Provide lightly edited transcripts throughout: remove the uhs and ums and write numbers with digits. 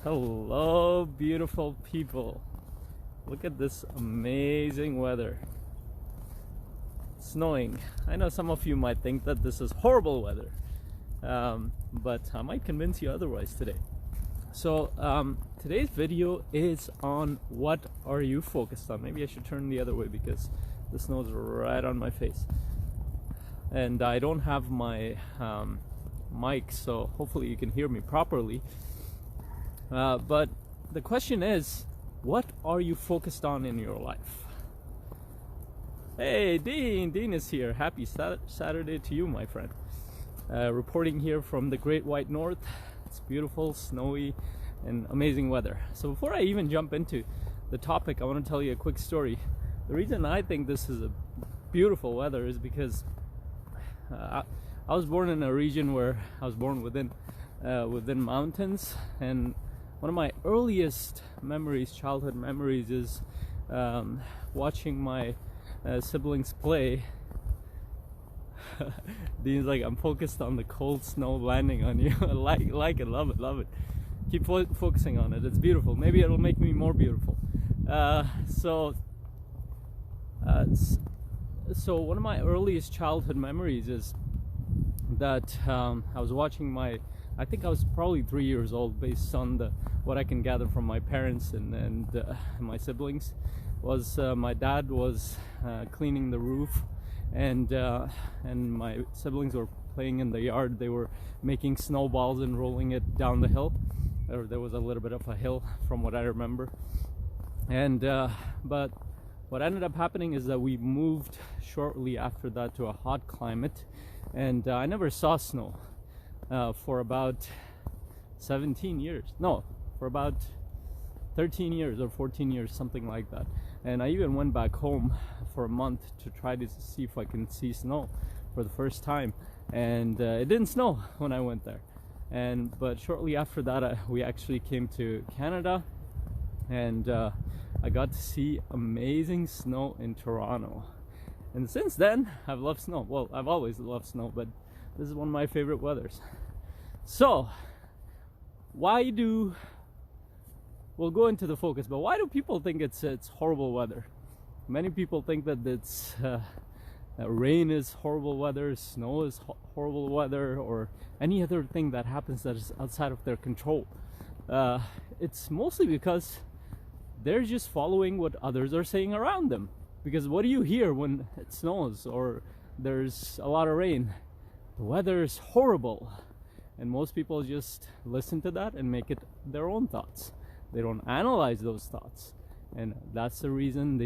Hello, beautiful people. Look at this amazing weather. It's snowing. I know some of you might think that this is horrible weather, but I might convince you otherwise today. So today's video is on what are you focused on. Maybe I should turn the other way because the snow is right on my face. And I don't have my mic, so hopefully you can hear me properly. But the question is, what are you focused on in your life? Hey, Dean is here. Happy Saturday to you, my friend. Reporting here from the Great White North. It's beautiful, snowy, and amazing weather. So before I even jump into the topic, I want to tell you a quick story. The reason I think this is a beautiful weather is because I was born in a region where I was born within mountains, and one of my earliest memories, childhood memories, is watching my siblings play. Dean's like, I'm focused on the cold snow landing on you. like it, love it. Keep focusing on it. It's beautiful. Maybe it'll make me more beautiful. So one of my earliest childhood memories is that I was watching I think I was probably 3 years old, based on what I can gather from my parents and my siblings. Was my dad was cleaning the roof, and my siblings were playing in the yard. They were making snowballs and rolling it down the hill. There was a little bit of a hill from what I remember. And but what ended up happening is that we moved shortly after that to a hot climate, and I never saw snow for about 17 years. No, for about 13 years or 14 years, something like that. And I even went back home for a month to try to see if I can see snow for the first time, and it didn't snow when I went there. But shortly after that, we actually came to Canada, and I got to see amazing snow in Toronto. And since then, I've loved snow. Well, I've always loved snow, but this is one of my favorite weathers. So, we'll go into the focus, but why do people think it's horrible weather? Many people think that rain is horrible weather, snow is horrible weather, or any other thing that happens that is outside of their control. It's mostly because they're just following what others are saying around them. Because what do you hear when it snows or there's a lot of rain? The weather is horrible. And most people just listen to that and make it their own thoughts. They don't analyze those thoughts. And that's the reason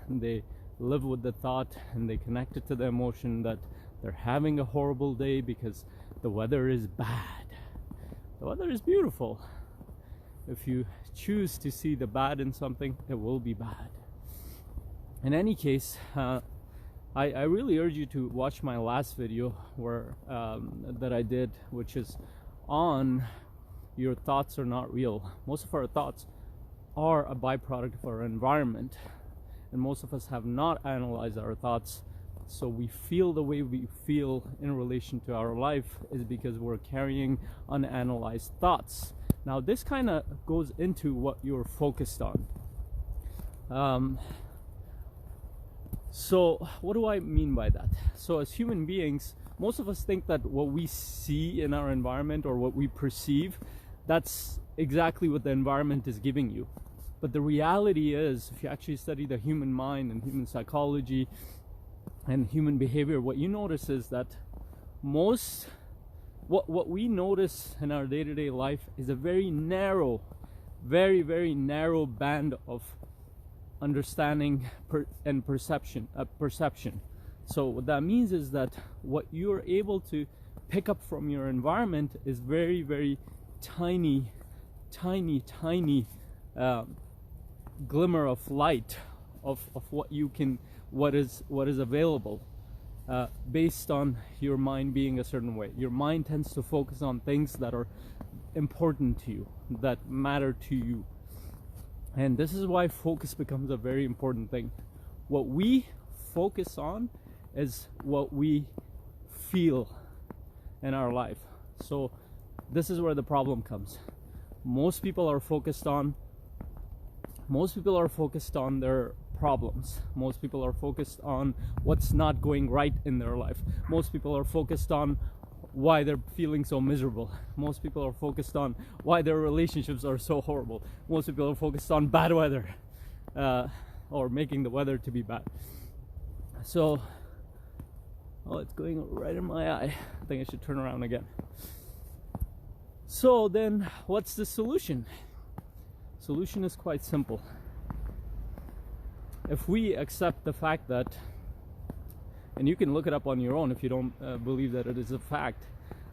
they live with the thought, and they connect it to the emotion that they're having a horrible day because the weather is bad. The weather is beautiful. If you choose to see the bad in something, it will be bad. In any case, I really urge you to watch my last video that I did, which is on your thoughts are not real. Most of our thoughts are a byproduct of our environment, and most of us have not analyzed our thoughts. So we feel the way we feel in relation to our life is because we're carrying unanalyzed thoughts. Now this kind of goes into what you're focused on. So what do I mean by that? So as human beings, most of us think that what we see in our environment or what we perceive, that's exactly what the environment is giving you. But the reality is, if you actually study the human mind and human psychology and human behavior, what you notice is that what we notice in our day-to-day life is a very narrow, very narrow band of understanding and perception. So what that means is that what you're able to pick up from your environment is very tiny glimmer of light of what is available, based on your mind being a certain way. Your mind tends to focus on things that are important to you, that matter to you. And this is why focus becomes a very important thing. What we focus on is what we feel in our life. So this is where the problem comes. Most people are focused on their problems. Most people are focused on what's not going right in their life. Most people are focused on why they're feeling so miserable. Most people are focused on why their relationships are so horrible. Most people are focused on bad weather, or making the weather to be bad. So, oh, it's going right in my eye. I think I should turn around again. So then, what's the solution? Solution is quite simple. If we accept the fact that, and you can look it up on your own if you don't believe that it is a fact,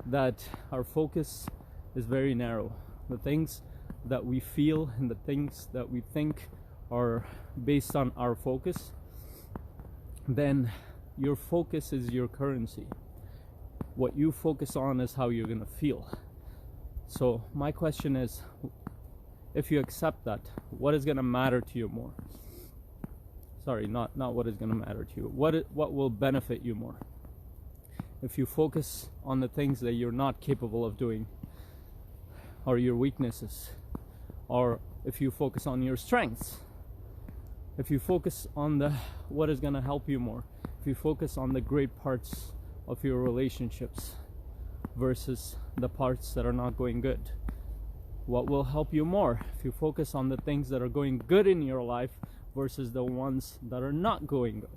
that our focus is very narrow. The things that we feel and the things that we think are based on our focus, then your focus is your currency. What you focus on is how you're going to feel. So my question is, if you accept that, what is going to matter to you more? Sorry, not what is going to matter to you. What will benefit you more? If you focus on the things that you're not capable of doing, or your weaknesses, or if you focus on your strengths, if you focus on what is going to help you more, if you focus on the great parts of your relationships versus the parts that are not going good, what will help you more? If you focus on the things that are going good in your life versus the ones that are not going good.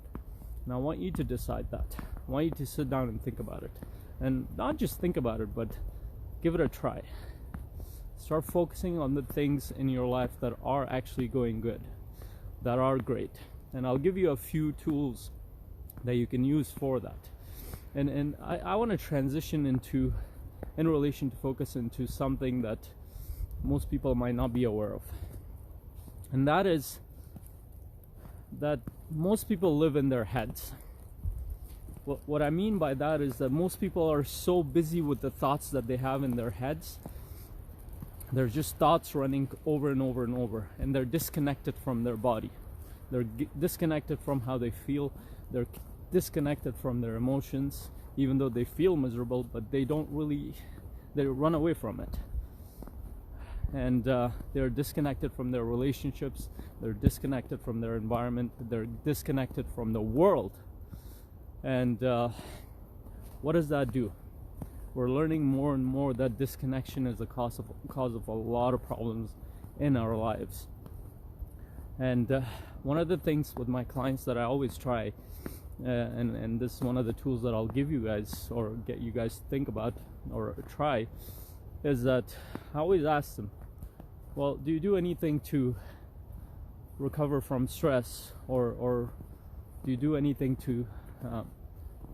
Now I want you to decide that. I want you to sit down and think about it. And not just think about it, but give it a try. Start focusing on the things in your life that are actually going good, that are great. And I'll give you a few tools that you can use for that. And I want to transition in relation to focus, into something that most people might not be aware of. And that is that most people live in their heads. What I mean by that is that most people are so busy with the thoughts that they have in their heads. They're just thoughts running over and over and over, and they're disconnected from their body. They're disconnected from how they feel. They're disconnected from their emotions, even though they feel miserable, but they run away from it. And they're disconnected from their relationships, they're disconnected from their environment, they're disconnected from the world. And what does that do? We're learning more and more that disconnection is the cause of a lot of problems in our lives. And one of the things with my clients that I always try, and this is one of the tools that I'll give you guys, or get you guys to think about or try, is that I always ask them, well, do you do anything to recover from stress, or do you do anything to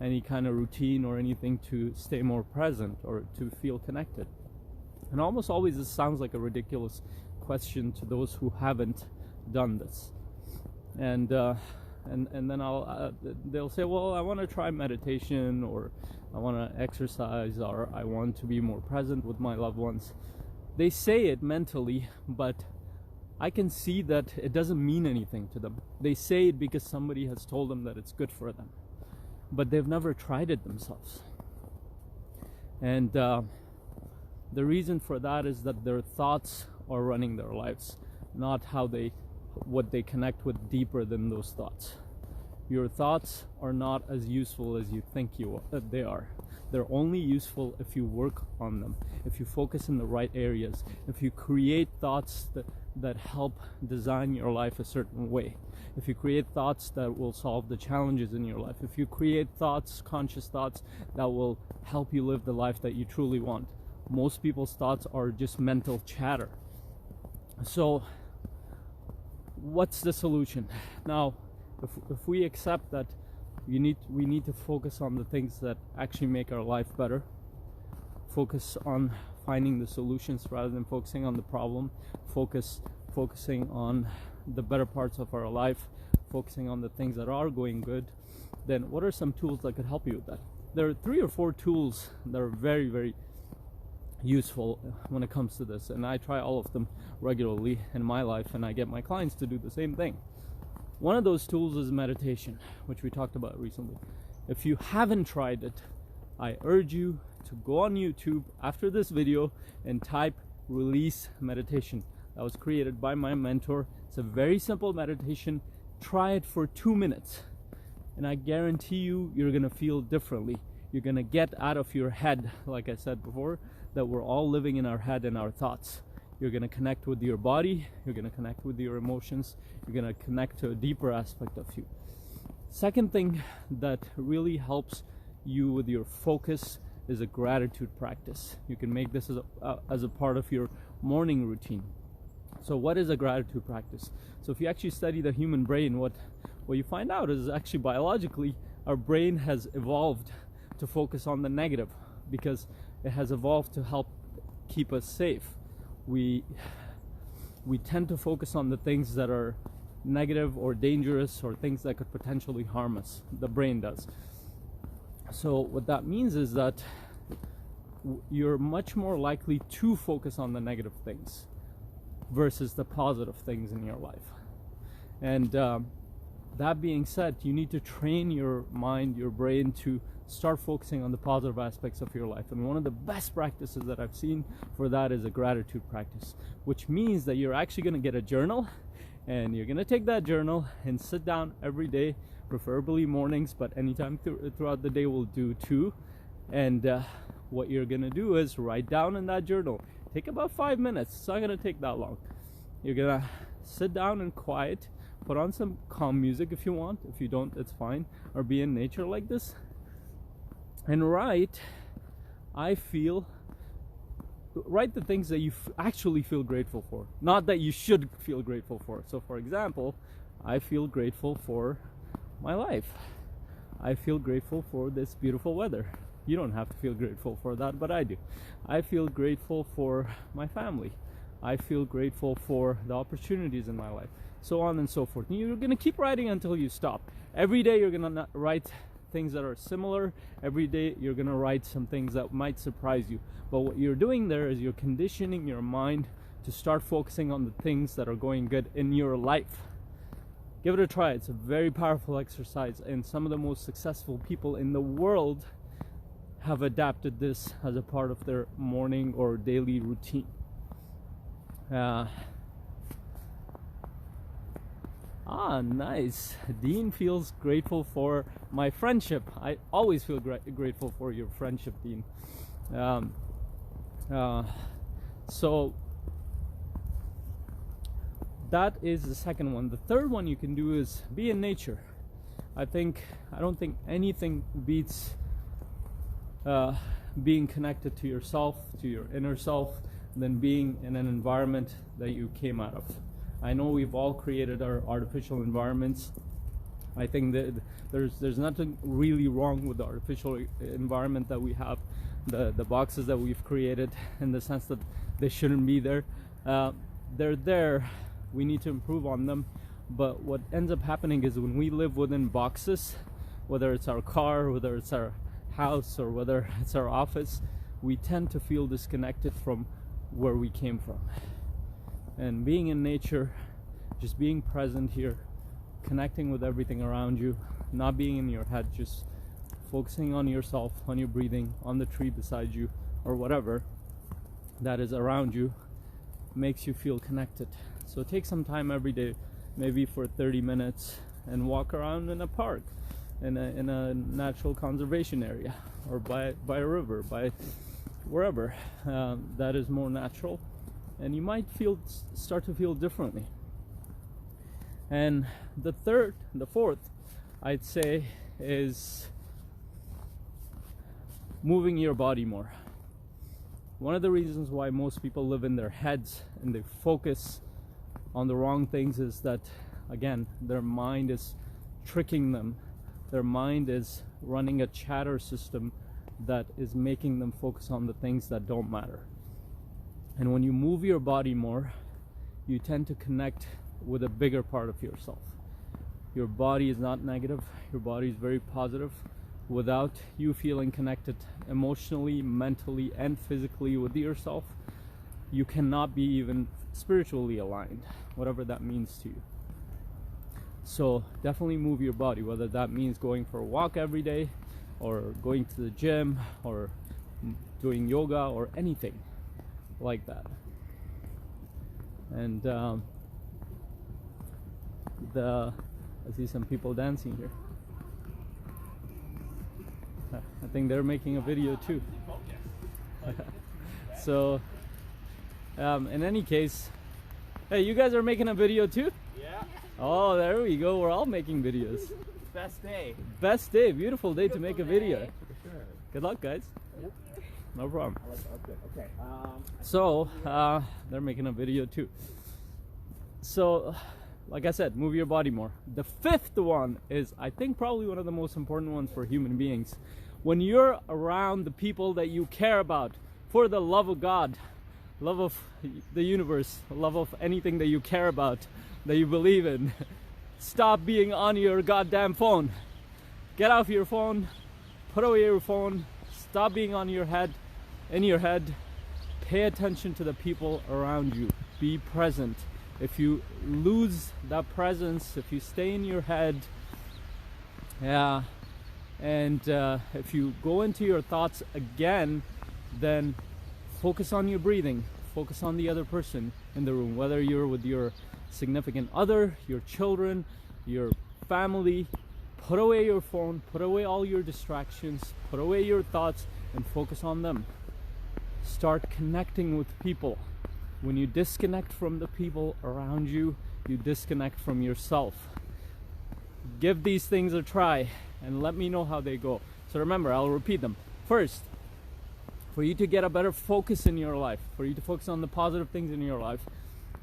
any kind of routine or anything to stay more present or to feel connected? And almost always this sounds like a ridiculous question to those who haven't done this. And then they'll say, well, I want to try meditation, or I want to exercise, or I want to be more present with my loved ones. They say it mentally, but I can see that it doesn't mean anything to them. They say it because somebody has told them that it's good for them, but they've never tried it themselves. And the reason for that is that their thoughts are running their lives, not what they connect with deeper than those thoughts. Your thoughts are not as useful as you think they are. They're only useful if you work on them, if you focus in the right areas, if you create thoughts that help design your life a certain way, if you create thoughts that will solve the challenges in your life, if you create conscious thoughts that will help you live the life that you truly want. Most people's thoughts are just mental chatter. So what's the solution? Now, if we accept that we need to focus on the things that actually make our life better, focus on finding the solutions rather than focusing on the problem, focusing on the better parts of our life, focusing on the things that are going good, then what are some tools that could help you with that? There are 3 or 4 tools that are very, very useful when it comes to this, and I try all of them regularly in my life, and I get my clients to do the same thing. One of those tools is meditation, which we talked about recently. If you haven't tried it, I urge you to go on YouTube after this video and type release meditation that was created by my mentor. It's a very simple meditation. Try it for 2 minutes, and I guarantee you, you're gonna feel differently. You're gonna get out of your head, like I said before, that we're all living in our head and our thoughts. You're gonna connect with your body, you're gonna connect with your emotions, you're gonna connect to a deeper aspect of you. Second thing that really helps you with your focus is a gratitude practice. You can make this as a part of your morning routine. So what is a gratitude practice? So if you actually study the human brain, what you find out is actually biologically our brain has evolved to focus on the negative because it has evolved to help keep us safe. We tend to focus on the things that are negative or dangerous or things that could potentially harm us. The brain does. So what that means is that you're much more likely to focus on the negative things versus the positive things in your life. And that being said, you need to train your mind, your brain, to start focusing on the positive aspects of your life. And one of the best practices that I've seen for that is a gratitude practice, which means that you're actually going to get a journal, and you're going to take that journal and sit down every day, preferably mornings, but anytime throughout the day will do too. And what you're going to do is write down in that journal. Take about 5 minutes. It's not going to take that long. You're going to sit down and quiet, put on some calm music if you want. If you don't, it's fine. Or be in nature like this. And write the things that you actually feel grateful for. Not that you should feel grateful for. So for example, I feel grateful for my life. I feel grateful for this beautiful weather. You don't have to feel grateful for that, but I do. I feel grateful for my family. I feel grateful for the opportunities in my life. So on and so forth. And you're going to keep writing until you stop. Every day you're going to write things that are similar. Every day you're going to write some things that might surprise you. But what you're doing there is you're conditioning your mind to start focusing on the things that are going good in your life. Give it a try. It's a very powerful exercise, and some of the most successful people in the world have adapted this as a part of their morning or daily routine. Nice. Dean feels grateful for my friendship. I always feel grateful for your friendship, Dean. So that is the second one. The third one you can do is be in nature. I don't think anything beats being connected to yourself, to your inner self, than being in an environment that you came out of. I know we've all created our artificial environments. I think that there's nothing really wrong with the artificial environment that we have, the boxes that we've created, in the sense that they shouldn't be there. They're there. We need to improve on them. But what ends up happening is when we live within boxes, whether it's our car, whether it's our house, or whether it's our office, we tend to feel disconnected from where we came from. And being in nature, just being present here, connecting with everything around you, not being in your head, just focusing on yourself, on your breathing, on the tree beside you, or whatever that is around you, makes you feel connected. So take some time every day, maybe for 30 minutes, and walk around in a park, in a natural conservation area, or by a river, by wherever that is more natural, and you might start to feel differently. And the fourth, I'd say, is moving your body more. One of the reasons why most people live in their heads and they focus on the wrong things is that, again, their mind is tricking them. Their mind is running a chatter system that is making them focus on the things that don't matter. And when you move your body more, you tend to connect with a bigger part of yourself. Your body is not negative. Your body is very positive. Without you feeling connected emotionally, mentally, and physically with yourself, you cannot be even spiritually aligned, whatever that means to you. So definitely move your body, whether that means going for a walk every day, or going to the gym, or doing yoga, or anything like that. And I see some people dancing here. I think they're making a video too. So in any case, hey, you guys are making a video too? Yeah. Oh, there we go. We're all making videos. Best day. Best day, beautiful day to make a video. For sure. Good luck, guys. Yep. No problem. Okay. So they're making a video too. So like I said, move your body more. The fifth one is, I think, probably one of the most important ones for human beings. When you're around the people that you care about, for the love of God, love of the universe, love of anything that you care about, that you believe in, stop being on your goddamn phone. Get off your phone, put away your phone, stop being on your head, in your head. Pay attention to the people around you. Be present. If you lose that presence, if you stay in your head, and if you go into your thoughts again, then focus on your breathing, focus on the other person in the room, whether you're with your significant other, your children, your family. Put away your phone, put away all your distractions, put away your thoughts, and focus on them. Start connecting with people. When you disconnect from the people around you, you disconnect from yourself. Give these things a try and let me know how they go. So remember, I'll repeat them. First, for you to get a better focus in your life, for you to focus on the positive things in your life,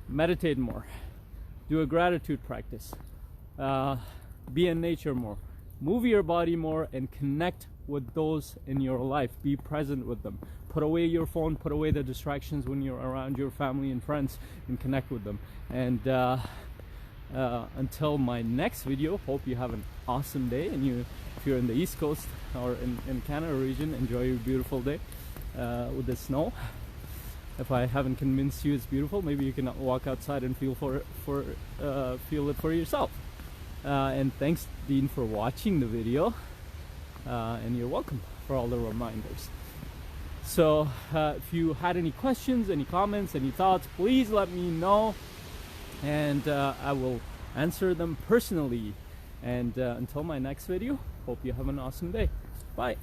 meditate more. Do a gratitude practice. Be in nature more. Move your body more and connect with those in your life. Be present with them. Put away your phone, put away the distractions when you're around your family and friends, and connect with them. And until my next video, hope you have an awesome day. And if you're in the East Coast or in Canada region, enjoy your beautiful day with the snow. If I haven't convinced you it's beautiful, maybe you can walk outside and feel it for yourself. And thanks, Dean, for watching the video. And you're welcome for all the reminders. So if you had any questions, any comments, any thoughts, please let me know, and I will answer them personally. And until my next video, hope you have an awesome day. Bye.